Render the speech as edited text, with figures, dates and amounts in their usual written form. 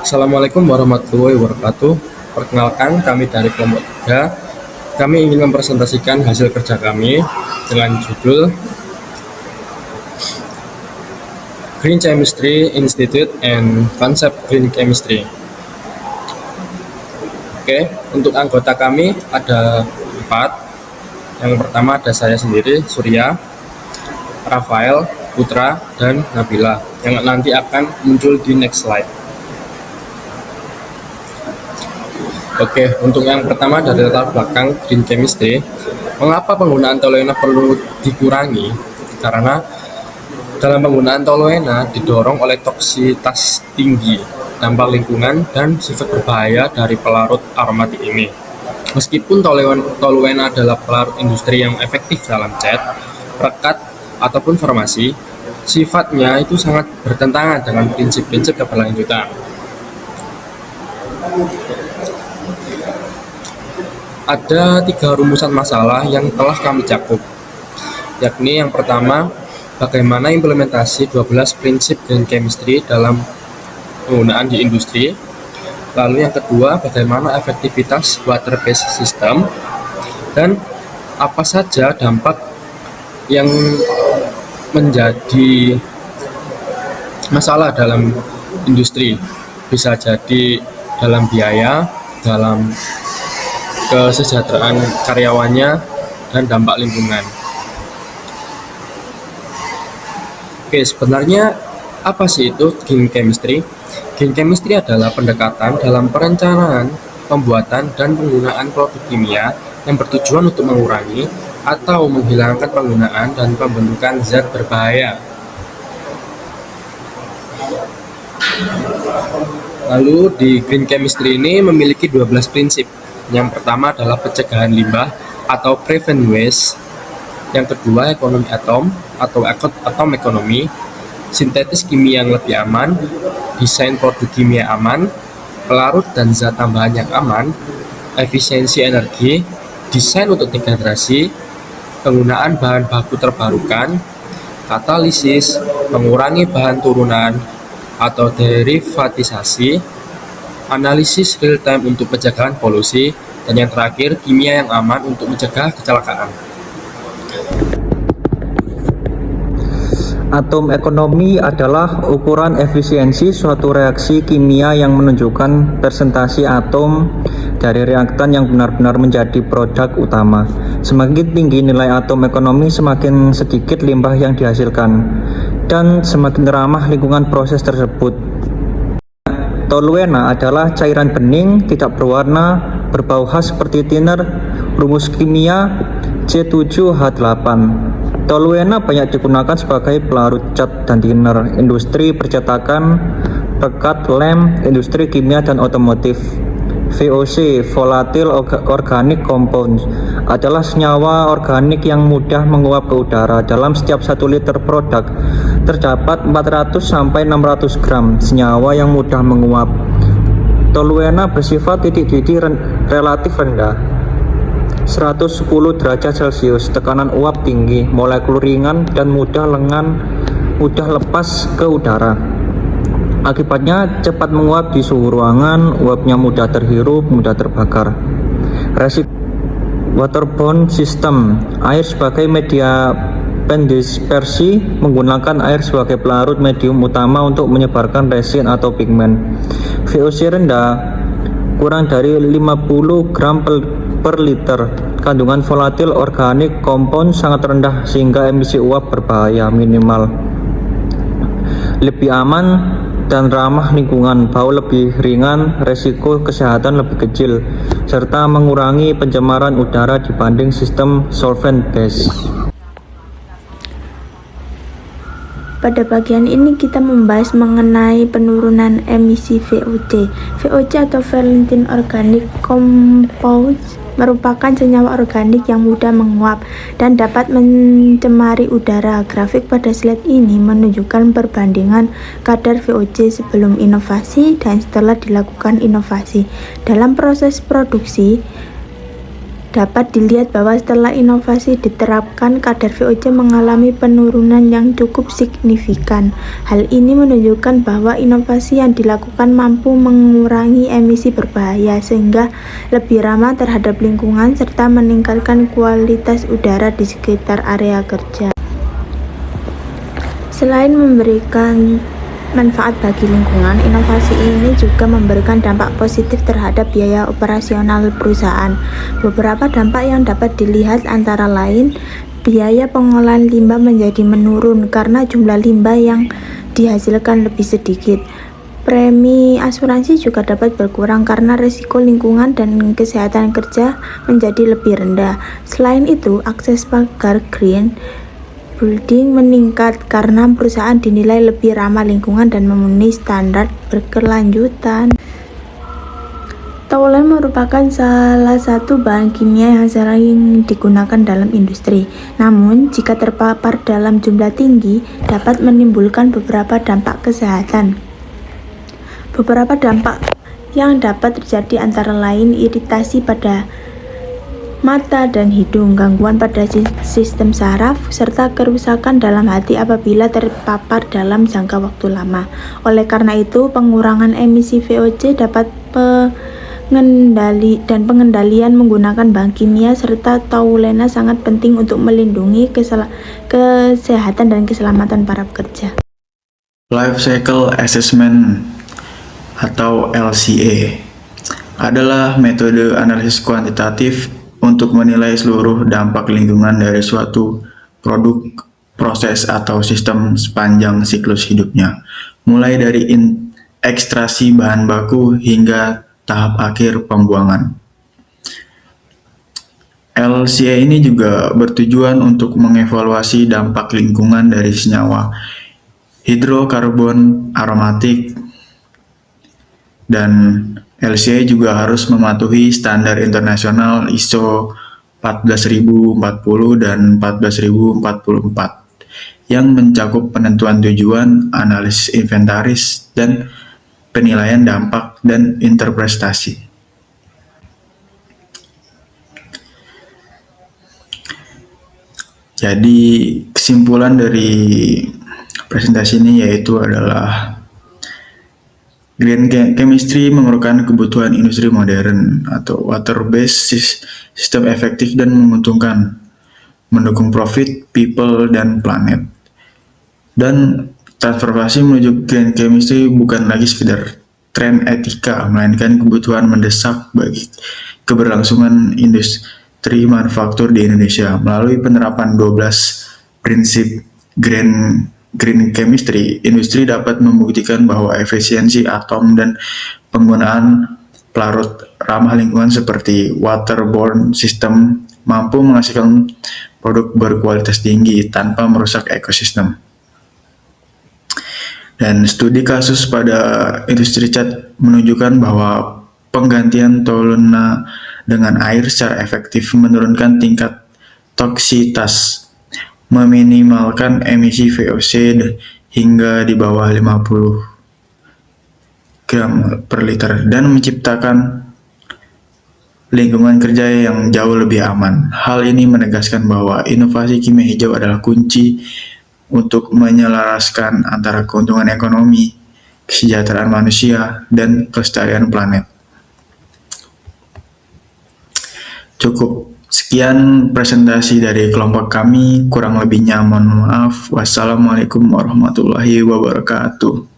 Assalamualaikum warahmatullahi wabarakatuh. Perkenalkan, kami dari kelompok 3. Kami ingin mempresentasikan hasil kerja kami dengan judul Green Chemistry Institute and Concept Green Chemistry. Oke, untuk anggota kami ada 4. Yang pertama ada saya sendiri, Surya, Rafael, Putra, dan Nabila yang nanti akan muncul di next slide. Oke, untuk yang pertama dari latar belakang Green Chemistry, mengapa penggunaan toluena perlu dikurangi? Karena dalam penggunaan toluena didorong oleh toksitas tinggi, dampak lingkungan, dan sifat berbahaya dari pelarut aromatik ini. Meskipun toluena adalah pelarut industri yang efektif dalam cat, perekat, ataupun farmasi, sifatnya itu sangat bertentangan dengan prinsip-prinsip keberlanjutan. Ada 3 rumusan masalah yang telah kami cakup, yakni yang pertama, bagaimana implementasi 12 prinsip Green Chemistry dalam penggunaan di industri. Lalu yang kedua, bagaimana efektivitas water-based system, dan apa saja dampak yang menjadi masalah dalam industri. Bisa jadi dalam biaya, dalam kesejahteraan karyawannya, dan dampak lingkungan. Oke, sebenarnya apa sih itu Green Chemistry? Green Chemistry adalah pendekatan dalam perencanaan, pembuatan, dan penggunaan produk kimia yang bertujuan untuk mengurangi atau menghilangkan penggunaan dan pembentukan zat berbahaya. Lalu di Green Chemistry ini memiliki 12 prinsip. Yang pertama adalah pencegahan limbah atau prevent waste. Yang kedua, ekonomi atom atau atom ekonomi, sintetis kimia yang lebih aman, desain produk kimia aman, pelarut dan zat tambahan yang aman, efisiensi energi, desain untuk dehidrasi, penggunaan bahan baku terbarukan, katalisis, mengurangi bahan turunan atau derivatisasi, analisis real time untuk pencegahan polusi, dan yang terakhir, kimia yang aman untuk mencegah kecelakaan. Atom ekonomi adalah ukuran efisiensi suatu reaksi kimia yang menunjukkan persentase atom dari reaktan yang benar-benar menjadi produk utama. Semakin tinggi nilai atom ekonomi, semakin sedikit limbah yang dihasilkan, dan semakin ramah lingkungan proses tersebut. Toluena adalah cairan bening, tidak berwarna, berbau khas seperti thinner. Rumus kimia C7H8. Toluena banyak digunakan sebagai pelarut cat dan thinner, industri percetakan, pekat lem, industri kimia dan otomotif. VOC, volatile organic compounds, adalah senyawa organik yang mudah menguap ke udara. Dalam setiap 1 liter produk terdapat 400 sampai 600 gram senyawa yang mudah menguap. Toluena bersifat titik didih relatif rendah, 110 derajat Celcius, tekanan uap tinggi, molekul ringan dan mudah lepas ke udara. Akibatnya cepat menguap di suhu ruangan, uapnya mudah terhirup, mudah terbakar. Resiko waterborne system, air sebagai media pendispersi, menggunakan air sebagai pelarut medium utama untuk menyebarkan resin atau pigmen. VOC rendah, kurang dari 50 gram per liter. Kandungan volatile organic compound sangat rendah sehingga emisi uap berbahaya minimal. Lebih aman dan ramah lingkungan, bau lebih ringan, resiko kesehatan lebih kecil, serta mengurangi pencemaran udara dibanding sistem solvent base. Pada bagian ini kita membahas mengenai penurunan emisi VOC. VOC atau Volatile Organic Compounds merupakan senyawa organik yang mudah menguap dan dapat mencemari udara. Grafik pada slide ini menunjukkan perbandingan kadar VOC sebelum inovasi dan setelah dilakukan inovasi. Dalam proses produksi, dapat dilihat bahwa setelah inovasi diterapkan, kadar VOC mengalami penurunan yang cukup signifikan. Hal ini menunjukkan bahwa inovasi yang dilakukan mampu mengurangi emisi berbahaya sehingga lebih ramah terhadap lingkungan serta meningkatkan kualitas udara di sekitar area kerja. Selain memberikan manfaat bagi lingkungan, inovasi ini juga memberikan dampak positif terhadap biaya operasional perusahaan. Beberapa dampak yang dapat dilihat antara lain, biaya pengolahan limbah menjadi menurun karena jumlah limbah yang dihasilkan lebih sedikit. Premi asuransi juga dapat berkurang karena risiko lingkungan dan kesehatan kerja menjadi lebih rendah. Selain itu, akses pagar green building meningkat karena perusahaan dinilai lebih ramah lingkungan dan memenuhi standar berkelanjutan. Toluene merupakan salah satu bahan kimia yang sering digunakan dalam industri. Namun, jika terpapar dalam jumlah tinggi, dapat menimbulkan beberapa dampak kesehatan. Beberapa dampak yang dapat terjadi antara lain iritasi pada mata dan hidung, gangguan pada sistem saraf, serta kerusakan dalam hati apabila terpapar dalam jangka waktu lama. Oleh karena itu, pengurangan emisi VOC dapat pengendalian menggunakan bahan kimia serta toluene sangat penting untuk melindungi kesehatan dan keselamatan para pekerja. Life Cycle Assessment atau LCA adalah metode analisis kuantitatif untuk menilai seluruh dampak lingkungan dari suatu produk, proses, atau sistem sepanjang siklus hidupnya, mulai dari ekstraksi bahan baku hingga tahap akhir pembuangan. LCA ini juga bertujuan untuk mengevaluasi dampak lingkungan dari senyawa hidrokarbon aromatik, dan LCA juga harus mematuhi standar internasional ISO 14040 dan 14044 yang mencakup penentuan tujuan, analisis inventaris, dan penilaian dampak dan interpretasi. Jadi kesimpulan dari presentasi ini yaitu adalah green chemistry memerlukan kebutuhan industri modern atau water-based sistem efektif dan menguntungkan, mendukung profit, people, dan planet. Dan transformasi menuju green chemistry bukan lagi sekedar tren etika, melainkan kebutuhan mendesak bagi keberlangsungan industri manufaktur di Indonesia. Melalui penerapan 12 prinsip green chemistry, industri dapat membuktikan bahwa efisiensi atom dan penggunaan pelarut ramah lingkungan seperti waterborne system mampu menghasilkan produk berkualitas tinggi tanpa merusak ekosistem. Dan studi kasus pada industri cat menunjukkan bahwa penggantian toluene dengan air secara efektif menurunkan tingkat toksitas, meminimalkan emisi VOC hingga di bawah 50 gram per liter, dan menciptakan lingkungan kerja yang jauh lebih aman. Hal ini menegaskan bahwa inovasi kimia hijau adalah kunci untuk menyelaraskan antara keuntungan ekonomi, kesejahteraan manusia, dan kelestarian planet. Cukup sekian presentasi dari kelompok kami, kurang lebihnya mohon maaf. Wassalamualaikum warahmatullahi wabarakatuh.